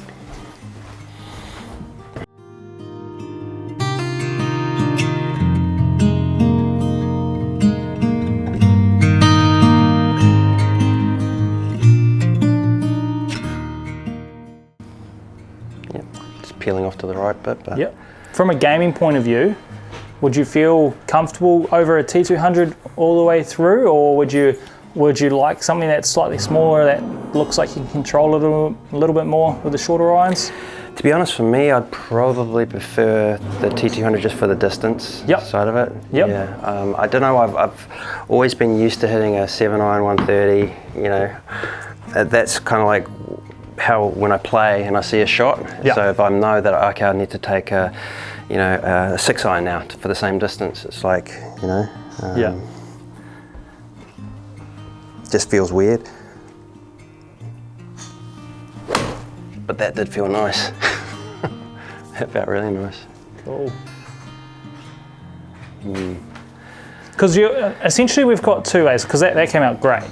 Peeling off to the right bit. But yep. From a gaming point of view, would you feel comfortable over a T200 all the way through, or would you like something that's slightly smaller that looks like you can control it a little bit more with the shorter irons? To be honest, for me, I'd probably prefer the T200 just for the distance side of it. Yep. Yeah. I don't know. I've always been used to hitting a 7-iron 130. You know, that's kind of like how when I play and I see a shot. Yep. So if I know that okay, I need to take a 6-iron now for the same distance, it's like just feels weird. But that did feel nice. That felt really nice. Cool. Because essentially we've got two ways, because that came out great.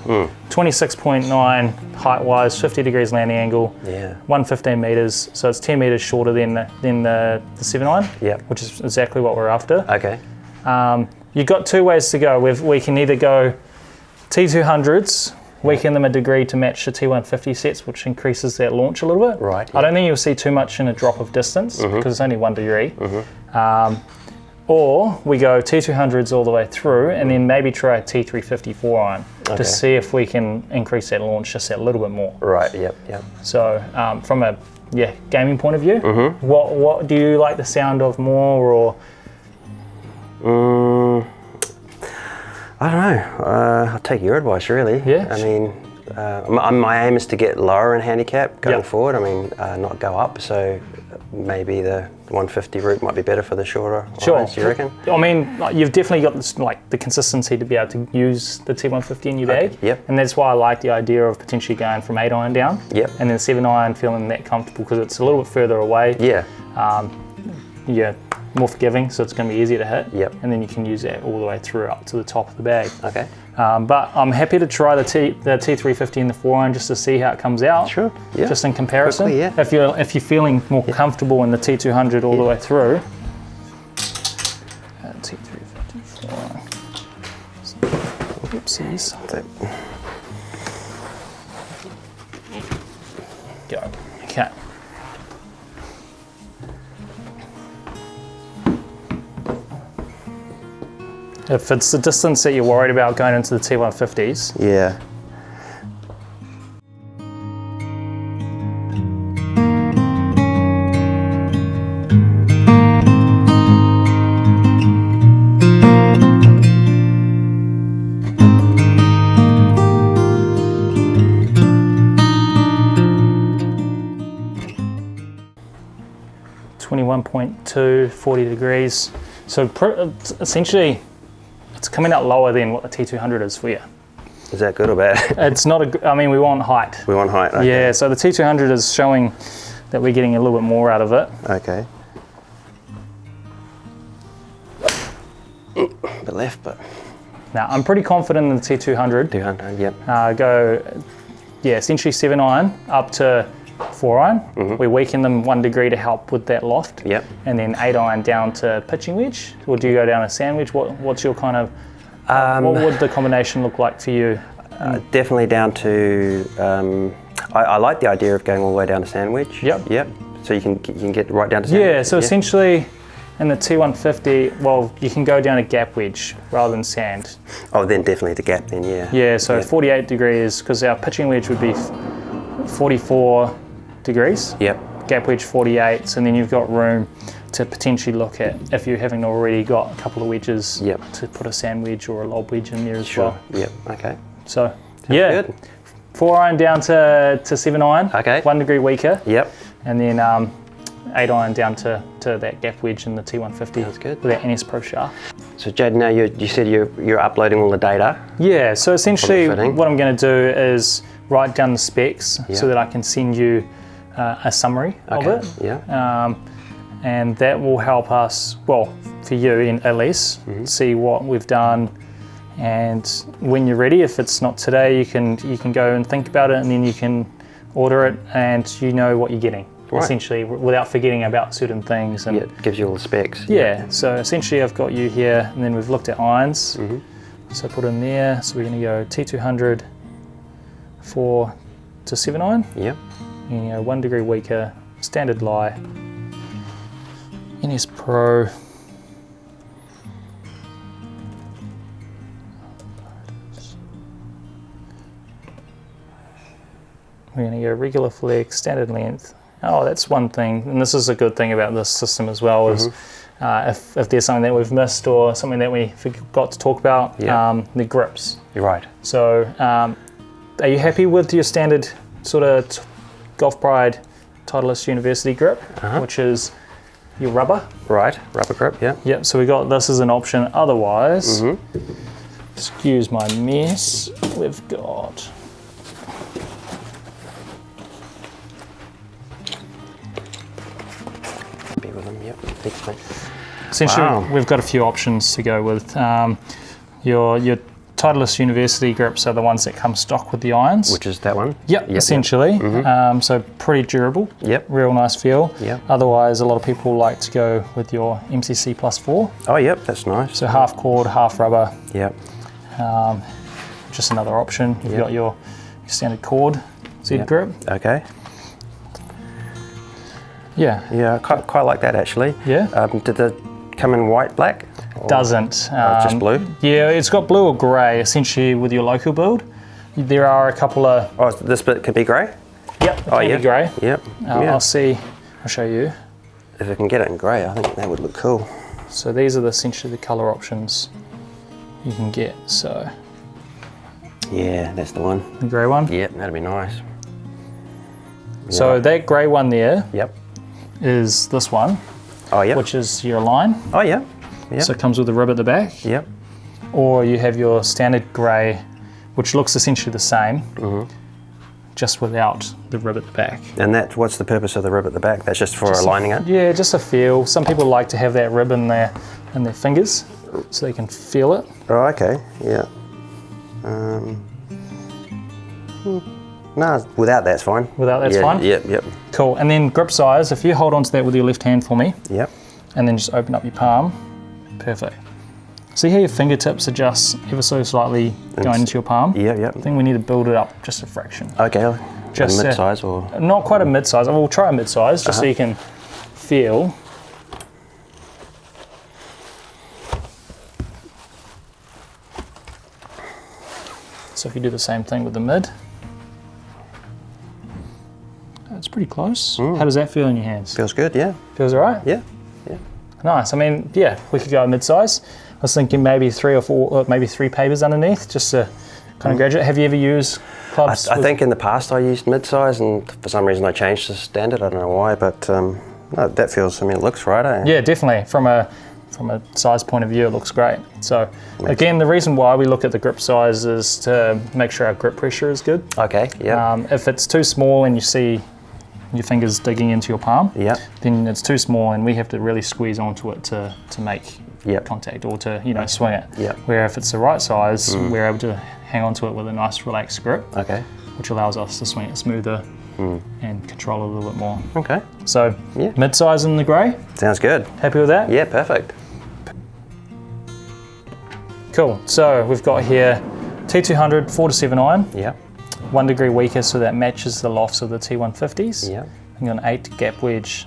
26.9 height-wise, 50 degrees landing angle, 115 meters, so it's 10 meters shorter than the 7-iron, which is exactly what we're after. Okay. You've got two ways to go. We can either go T200s, weaken them a degree to match the T150 sets, which increases that launch a little bit. Right. I don't think you'll see too much in a drop of distance because it's only 1 degree. Or we go T200s all the way through and then maybe try a T350 4-iron to see if we can increase that launch just a little bit more. Right, yep. So from a gaming point of view, what do you like the sound of more, or? I don't know. I'll take your advice, really. Yeah. I mean, my aim is to get lower in handicap going forward. I mean, not go up. So maybe the 150 route might be better for the shorter irons, do you reckon? I mean, you've definitely got this, the consistency to be able to use the T150 in your bag. Yep. And that's why I like the idea of potentially going from 8-iron down. Yep. And then 7-iron feeling that comfortable because it's a little bit further away. Yeah. More forgiving, so it's going to be easier to hit. Yep. And then you can use that all the way through up to the top of the bag. Okay. But I'm happy to try the T350 and the 4-iron just to see how it comes out. Sure. Yeah. Just in comparison. Quickly, yeah. If you're feeling more comfortable in the T200 all the way through. T350 4-iron. Oopsies. Go. Okay. If it's the distance that you're worried about going into the T150s. Yeah. .2, 40 degrees. So essentially, it's coming out lower than what the T200 is for you. Is that good or bad? It's not I mean, we want height. We want height, okay. Yeah, so the T200 is showing that we're getting a little bit more out of it. Okay. Bit left, but... Now, I'm pretty confident in the T200. 200, yep. Essentially 7-iron up to 4-iron. We weaken them 1 degree to help with that loft. Yep. And then 8-iron down to pitching wedge. Or do you go down a sandwich? What's your kind of, what would the combination look like for you? Definitely down to, I like the idea of going all the way down to sandwich. Yep. So you can get right down to sandwich. Yeah, so essentially in the T150, well, you can go down a gap wedge rather than sand. Oh, then definitely the gap then, yeah. Yeah, so 48 degrees, because our pitching wedge would be 44 degrees. Yep. Gap wedge 48, so then you've got room to potentially look at, if you haven't already got a couple of wedges, to put a sand wedge or a lob wedge in there as well. Yep, okay. So, Sounds good. 4-iron down to 7-iron, okay. 1 degree weaker. Yep. And then 8-iron down to that gap wedge in the T150. That's good. With that NS Pro shaft. So Jayden, now you said you're uploading all the data. Yeah, so essentially what I'm going to do is write down the specs so that I can send you a summary of it. Yeah. And that will help us, well, for you at least, see what we've done. And when you're ready, if it's not today, you can go and think about it, and then you can order it, and you know what you're getting. Right. Essentially, without forgetting about certain things. And it gives you all the specs. Yeah, so essentially I've got you here, and then we've looked at irons. So put in there, so we're going to go T200 4 to 7-iron. Yep. And 1 degree weaker, standard lie, NS Pro. We're going to go regular flex, standard length, Oh, that's one thing, and this is a good thing about this system as well, is if there's something that we've missed or something that we forgot to talk about, the grips. You're right. So are you happy with your standard sort of Golf Pride Titleist University grip, which is your rubber? Right, rubber grip, yeah. Yep, so we got this as an option. Otherwise, excuse my mess, we've got... Be with them, yep. Thanks, mate. Essentially, we've got a few options to go with. Your Titleist University grips are the ones that come stock with the irons. Which is that one? Yep, essentially. So pretty durable. Yep. Real nice feel. Yep. Otherwise, a lot of people like to go with your MCC +4. Oh, yep, that's nice. So half cord, half rubber. Yep. Just another option. You've got your standard cord Z grip. Okay. Yeah. Yeah, I quite like that actually. Yeah. Did it come in white, black? Or Doesn't. just blue? Yeah, it's got blue or grey, essentially, with your local build. There are a couple of... Oh, this bit could be grey? Yep, it can be grey. Yep. I'll show you. If I can get it in grey, I think that would look cool. So these are essentially the colour options you can get. So Yeah, that's the one. the grey one. Yep, that'd be nice. So that grey one there Yep. is this one, Oh, yep. which is your line. Oh, yeah. Yep. So it comes with a rib at the back. Yep. Or you have your standard grey, which looks essentially the same, just without the rib at the back. And what's the purpose of the rib at the back? That's just for aligning it? Yeah, just a feel. Some people like to have that rib in their fingers so they can feel it. Oh, okay. Yeah. No, without that's fine. Without that's fine? Yep, yep. Cool. And then grip size, if you hold on to that with your left hand for me, Yep. and then just open up your palm, perfect. See how your fingertips adjust ever so slightly going into your palm? Yep, yep. I think we need to build it up just a fraction. Okay. Just a mid-size or? Not quite a mid-size. We'll try a mid-size just so you can feel. So if you do the same thing with the mid, it's pretty close. How does that feel in your hands? Feels good, yeah. Feels all right? Yeah, yeah. Nice. I mean, yeah, we could go mid-size. I was thinking maybe 3 or 4, or maybe 3 papers underneath, just to kind of graduate. Have you ever used clubs? I think in the past I used mid-size, and for some reason I changed to standard. I don't know why, but no, that feels. I mean, it looks right, eh? Yeah, definitely. From a size point of view, it looks great. So again, the reason why we look at the grip size is to make sure our grip pressure is good. Okay. Yeah. If it's too small and you see your fingers digging into your palm, then it's too small, and we have to really squeeze onto it to make contact or to swing it. Where if it's the right size, we're able to hang onto it with a nice relaxed grip. Okay. Which allows us to swing it smoother and control it a little bit more. Okay. So mid-size in the grey. Sounds good. Happy with that? Yeah, perfect. Cool. So we've got here T200 4 to 7 iron. Yeah. 1 degree weaker, so that matches the lofts of the T150s. Yeah. And got an 8 gap wedge,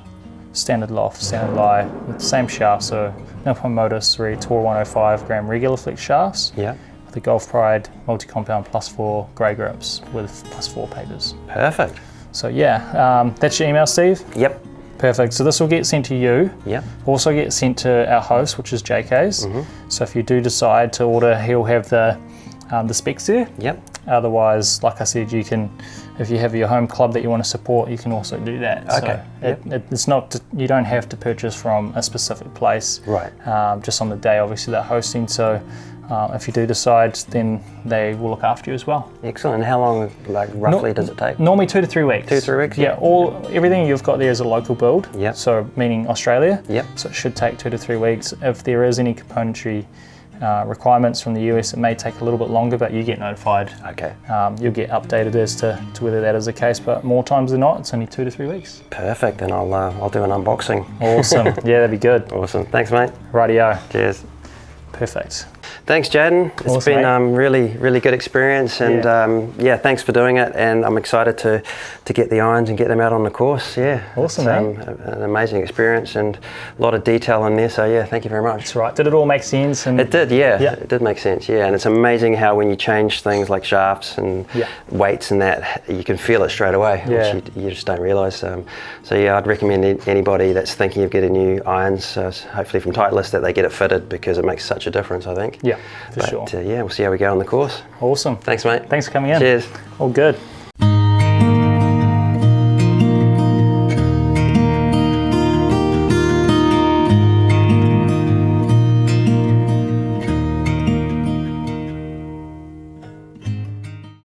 standard loft, standard lie, with the same shaft, so no Motus 3 Tour 105 gram regular flex shafts. Yeah. The Golf Pride multi-compound +4 grey grips with +4 papers. Perfect. So yeah, that's your email, Steve? Yep. Perfect. So this will get sent to you. Yeah. Also get sent to our host, which is JK's. So if you do decide to order, he'll have the specs there. Yep. Otherwise, like I said, you can, if you have your home club that you want to support, you can also do that. Okay. So it's not, you don't have to purchase from a specific place. Right. Just on the day, obviously, they're hosting. So if you do decide, then they will look after you as well. Excellent. And how long, like roughly, does it take? Normally 2 to 3 weeks. 2 to 3 weeks? Yeah. Everything you've got there is a local build. Yeah. So meaning Australia. Yep. So it should take 2 to 3 weeks. If there is any componentry requirements from the US, it may take a little bit longer, but you get notified. Okay. You'll get updated as to whether that is the case, but more times than not, it's only 2 to 3 weeks. Perfect. And I'll do an unboxing. Awesome. Yeah, that'd be good. Awesome. Thanks, mate. Rightio. Cheers. Perfect. Thanks, Jayden. It's Awesome, been really good experience, and yeah, thanks for doing it. And I'm excited to get the irons and get them out on the course. Yeah, awesome, it's, an amazing experience and a lot of detail in there. So yeah, thank you very much. That's right. Did it all make sense? And it did, yeah. It did make sense, yeah. And it's amazing how when you change things like shafts and weights and that, you can feel it straight away, which you just don't realise. So yeah, I'd recommend anybody that's thinking of getting new irons, hopefully from Titleist, that they get it fitted, because it makes such a difference, I think. Yeah, for sure. Yeah, we'll see how we go on the course. Awesome. Thanks, mate. Thanks for coming in. Cheers. All good.